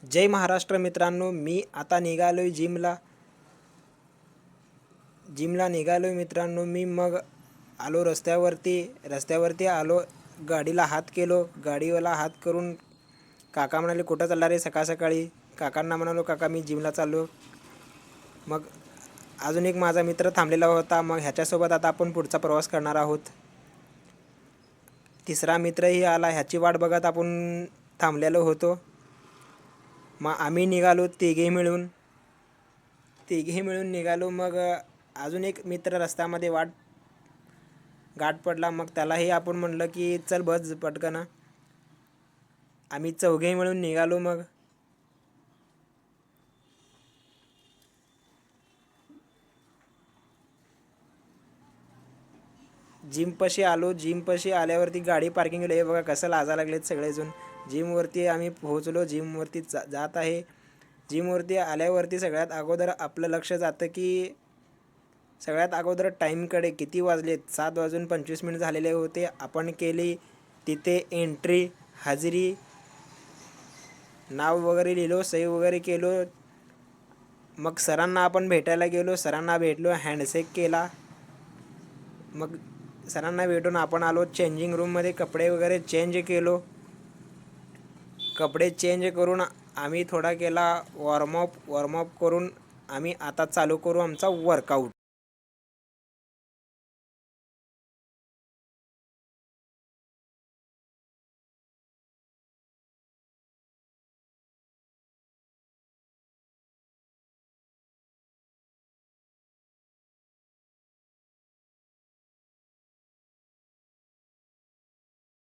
जय महाराष्ट्र मित्रांनो, मी आता निघालोय जिमला निघालोय मित्रांनो. मी मग आलो रस्त्यावरती आलो. गाडीला हात केलो. गाडीवाला हात करून काका म्हणाले कुठं चालला रे सकाळ सकाळी. काकांना म्हणालो काका मी जिमला चाललो. मग अजून एक माझा मित्र थांबलेला होता. मग ह्याच्यासोबत आता आपण पुढचा प्रवास करणार आहोत. तिसरा मित्रही आला. ह्याची वाट बघत आपण थांबलेलो होतो. मग आम्ही निघालो तिघे मिळून निघालो. मग अजून एक मित्र रस्त्यामध्ये गाठ पडला. मग त्यालाही आपण म्हणलं की चल बस पटकन. आम्ही चौघे मिळून निघालो. मग जिमपाशी आलो. जिमपाशी आल्यावरती गाडी पार्किंग केली. बघा कसं लाजा लागलेत सगळेजण. जिमवरती आम्ही पोहोचलो. जिमवरती जात आहे. जिमवरती आल्यावरती सगळ्यात अगोदर आपलं लक्ष जातं की सगळ्यात अगोदर टाईमकडे. किती वाजलेत? 7:25 झालेले होते. आपण केली तिथे एंट्री, हजेरी, नाव वगैरे लिहिलो, सही वगैरे केलो. मग सरांना आपण भेटायला गेलो. सरांना भेटलो, हँडशेक केला. मग सरांना भेटून आपण आलो चेंजिंग रूममध्ये. कपडे वगैरे चेंज केलो. कपडे चेंज करून आम्ही थोडा केला वॉर्मअप करून आम्ही आता चालू करू आमचा वर्कआउट.